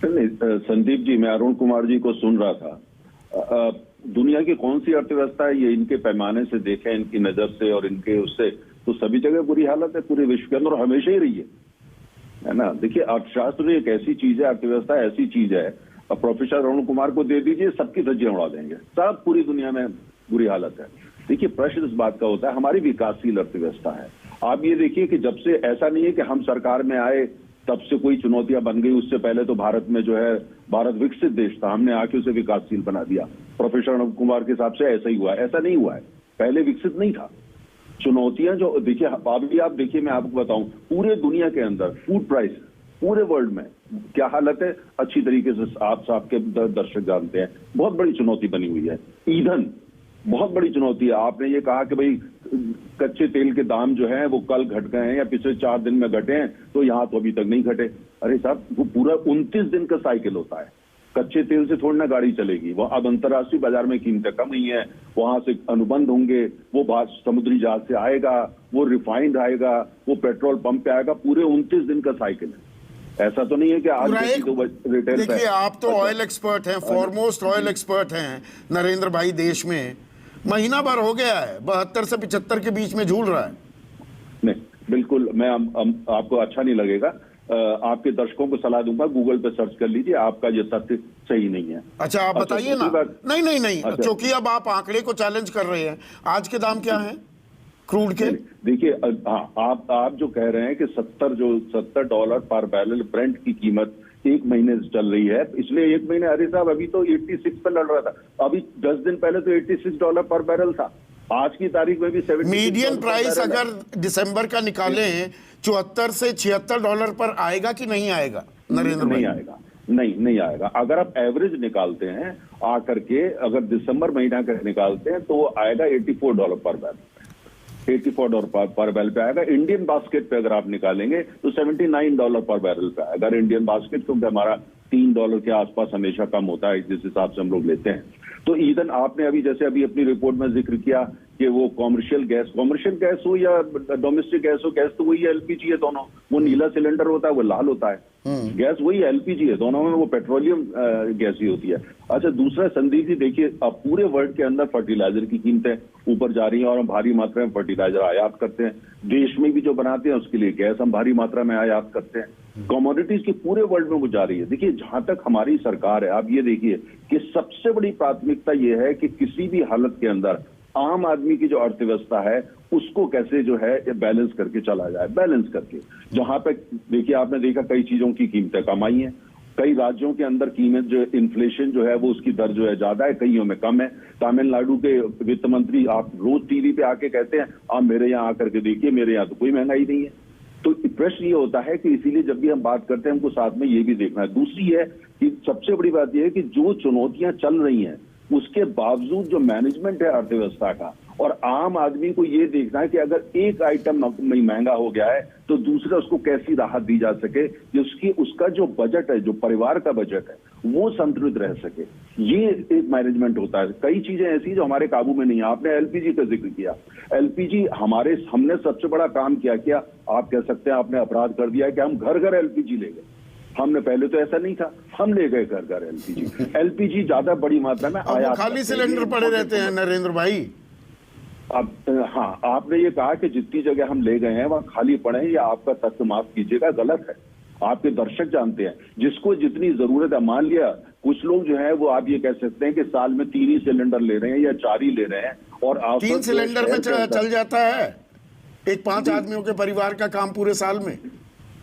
नहीं, संदीप जी, मैं अरुण कुमार जी को सुन रहा था। दुनिया की कौन सी अर्थव्यवस्था है, ये इनके पैमाने से देखें, इनकी नजर से और इनके उससे, तो सभी जगह बुरी हालत है पूरे विश्व के अंदर, और हमेशा ही रही है ना। देखिए, अर्थशास्त्र एक ऐसी चीज है, अर्थव्यवस्था ऐसी चीज है, अब प्रोफेसर अरुण कुमार को दे दीजिए, सबकी धज्जियां उड़ा देंगे, सब पूरी दुनिया में बुरी हालत है। देखिए, प्रश्न इस बात का होता है, हमारी विकासशील अर्थव्यवस्था है। आप ये देखिए कि जब से, ऐसा नहीं है कि हम सरकार में आए तब से कोई चुनौतियां बन गई, उससे पहले तो भारत में जो है, भारत विकसित देश था, हमने आके उसे विकासशील बना दिया। प्रोफेसर अरुण कुमार के हिसाब से ऐसा ही हुआ है। ऐसा नहीं हुआ है, पहले विकसित नहीं था। चुनौतियां जो देखिए, अभी आप देखिए, मैं आपको बताऊं, पूरे दुनिया के अंदर फूड प्राइस पूरे वर्ल्ड में क्या हालत है, अच्छी तरीके से आप आपके दर्शक जानते हैं, बहुत बड़ी चुनौती बनी हुई है। ईंधन बहुत बड़ी चुनौती है। आपने ये कहा कि भाई कच्चे तेल के दाम जो हैं वो कल घट गए हैं या पिछले 4 दिन में घटे हैं, तो यहां तो अभी तक नहीं घटे। अरे साहब, वो पूरा 29 दिन का साइकिल होता है। कच्चे तेल से थोड़ी ना गाड़ी चलेगी। वो अब अंतर्राष्ट्रीय बाजार में कीमतें कम हुई हैं, वहां से अनुबंध होंगे, वो समुद्री जहाज से आएगा, वो रिफाइंड आएगा, वो पेट्रोल पंप पे आएगा, पूरे 29 दिन का साइकिल है। ऐसा तो नहीं है कि आज रिटेल। देखिए, आप तो ऑयल एक्सपर्ट हैं, फॉरमोस्ट ऑयल एक्सपर्ट हैं नरेंद्र भाई देश में। महीना भर हो गया है, 72 से 75 के बीच में झूल रहा है। नहीं, बिल्कुल, मैं आपको अच्छा नहीं लगेगा, आपके दर्शकों को सलाह दूंगा, गूगल पे सर्च कर लीजिए, आपका ये तथ्य सही नहीं है। अच्छा, आप बताइए ना। नहीं, अच्छा, क्योंकि अब आप आंकड़े को चैलेंज कर रहे हैं। आज के दाम क्या हैं क्रूड के? देखिए, आप जो कह रहे हैं कि $70 पर बैरल ब्रेंट की कीमत एक महीने से चल रही है, इसलिए एक महीने, अरे साहब अभी तो 86 पर लड़ रहा था, अभी 10 दिन पहले तो $86 पर बैरल था, आज की तारीख में भी 70। मीडियन प्राइस अगर दिसंबर का निकालें 74 से $76 पर आएगा कि नहीं आएगा नरेंद्र? नहीं आएगा, नहीं आएगा। अगर आप एवरेज निकालते हैं आकर के, अगर दिसंबर महीना का निकालते हैं तो आएगा $84 पर बैरल, $84 पर बैरल पे आएगा। इंडियन बास्केट पे अगर आप निकालेंगे तो $79 पर बैरल पे आएगा। अगर इंडियन बास्केट, क्योंकि हमारा $3 के आसपास हमेशा कम होता है जिस हिसाब से हम लोग लेते हैं। तो ईंधन, आपने अभी जैसे अभी अपनी रिपोर्ट में जिक्र किया कि वो कॉमर्शियल गैस हो या डोमेस्टिक गैस हो, गैस तो वही है, एलपीजी है दोनों। वो नीला सिलेंडर होता है, वो लाल होता है। गैस वही एलपीजी है, दोनों में वो पेट्रोलियम गैस ही होती है। अच्छा, दूसरा संदीप जी, देखिए, अब पूरे वर्ल्ड के अंदर फर्टिलाइजर की कीमतें ऊपर जा रही हैं और हम भारी मात्रा में फर्टिलाइजर आयात करते हैं। देश में भी जो बनाते हैं उसके लिए गैस हम भारी मात्रा में आयात करते हैं। कमोडिटीज की पूरे वर्ल्ड में वो जा रही है। देखिए, जहां तक हमारी सरकार है, आप ये देखिए कि सबसे बड़ी प्राथमिकता ये है कि किसी भी हालत के अंदर आम आदमी की जो अर्थव्यवस्था है उसको कैसे जो है बैलेंस करके चला जाए, बैलेंस करके। जहां पे देखिए, आपने देखा कई चीजों की कीमतें कम आई हैं, कई राज्यों के अंदर कीमत जो इन्फ्लेशन जो है वो उसकी दर जो है ज्यादा है, कईयों में कम है। तमिलनाडु के वित्त मंत्री आप रोज टीवी पे आके कहते हैं, आप मेरे यहाँ आकर के देखिए, मेरे यहाँ तो कोई महंगाई नहीं है। तो प्रश्न ये होता है कि इसीलिए जब भी हम बात करते हैं हमको साथ में ये भी देखना है। दूसरी है कि सबसे बड़ी बात यह है कि जो चुनौतियां चल रही हैं उसके बावजूद जो मैनेजमेंट है अर्थव्यवस्था का, और आम आदमी को ये देखना है कि अगर एक आइटम महंगा हो गया है तो दूसरा उसको कैसी राहत दी जा सके, जिसकी उसका जो बजट है, जो परिवार का बजट है, वो संतुलित रह सके। ये एक मैनेजमेंट होता है। कई चीजें ऐसी जो हमारे काबू में नहीं है। आपने एलपीजी का जिक्र किया, एलपीजी हमने सबसे बड़ा काम क्या, आप कह सकते हैं आपने अपराध कर दिया है कि हम घर घर एलपीजी ले गए। हमने पहले तो ऐसा नहीं था, हम ले गए घर घर एलपीजी ज्यादा बड़ी मात्रा में आयात। खाली सिलेंडर पड़े रहते हैं नरेंद्र भाई। अब हाँ, आपने ये कहा कि जितनी जगह हम ले गए हैं वहां खाली पड़े हैं, या आपका तथ्य माफ कीजिएगा गलत है। आपके दर्शक जानते हैं, जिसको जितनी जरूरत है। मान लिया कुछ लोग जो है वो, आप ये कह सकते हैं कि साल में 3 ही सिलेंडर ले रहे हैं या 4 ही ले रहे हैं, और 3 सिलेंडर में चल जाता है एक 5 आदमियों के परिवार का काम पूरे साल में।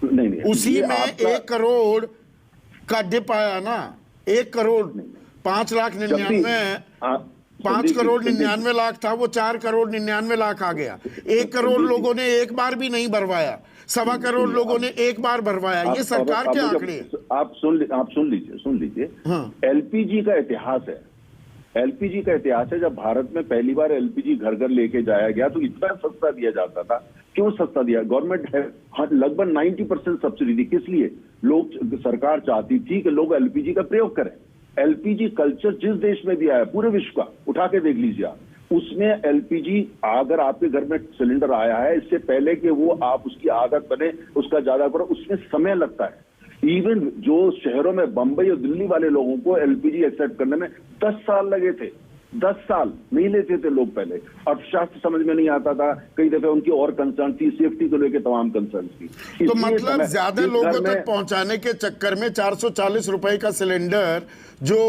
नहीं, उसी में 1 करोड़ का डिप आया ना, 1 करोड़ 5 करोड़ 99 लाख था, वो 4 करोड़ 99 लाख आ गया। 1 करोड़ लोगों ने एक बार भी नहीं भरवाया, 1.25 करोड़ लोगों ने एक बार भरवाया। ये सरकार के आंकड़े। आप सुन लीजिए। हाँ। एलपीजी का इतिहास है। जब भारत में पहली बार एलपीजी घर घर लेके जाया गया तो इतना सस्ता दिया जाता था। क्यों सस्ता दिया? गवर्नमेंट है, लगभग 90% सब्सिडी दी। किस लिए? सरकार चाहती थी कि लोग एलपीजी का प्रयोग करें। एलपीजी कल्चर जिस देश में भी आया, पूरे विश्व का उठा के देख लीजिए आप, उसमें एलपीजी, अगर आपके घर में सिलेंडर आया है, इससे पहले कि वो आप उसकी आदत बने, उसका ज्यादा करो, उसमें समय लगता है। इवन जो शहरों में बंबई और दिल्ली वाले लोगों को एलपीजी एक्सेप्ट करने में 10 साल लगे थे। 10 साल नहीं लेते थे लोग पहले। अर्थशास्त्र समझ में नहीं आता था, कई दफे उनकी और कंसर्न थी, सेफ्टी को लेकर तमाम कंसर्न थी। तो मतलब ज्यादा लोगों तक पहुंचाने के चक्कर में 440 रुपए का सिलेंडर जो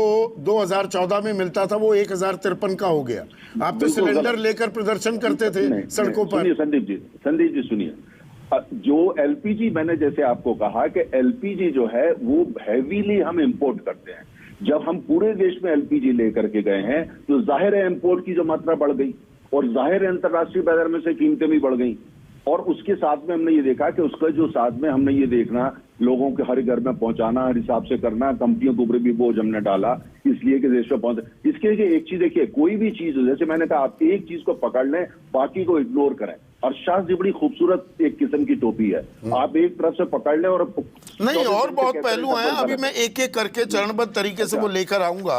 2014 में मिलता था वो 1053 का हो गया। आप तो सिलेंडर लेकर प्रदर्शन करते थे सड़कों पर। संदीप जी सुनिए, जो एलपीजी, मैंने जैसे आपको कहा कि एलपीजी जो है वो हैवीली हम इंपोर्ट करते हैं। जब हम पूरे देश में एलपीजी लेकर के गए हैं तो जाहिर है इंपोर्ट की जो मात्रा बढ़ गई और जाहिर है अंतर्राष्ट्रीय बाजार में से कीमतें भी बढ़ गई। और उसके साथ में हमने ये देखा कि उसका जो साथ में हमने ये देखना, लोगों के हर घर में पहुंचाना, हर हिसाब से करना, कंपनियों के ऊपर भी बोझ हमने डाला इसलिए कि देश में पहुंच। इसके लिए एक चीज देखिए, कोई भी चीज जैसे मैंने कहा, आप एक चीज को पकड़ लें बाकी को इग्नोर करें। अर्थशास्त्र बड़ी खूबसूरत एक किस्म की टोपी है, आप एक तरफ से पकड़ लें और नहीं, और बहुत पहलू हैं, अभी मैं एक एक करके चरणबद्ध तरीके से वो लेकर आऊंगा।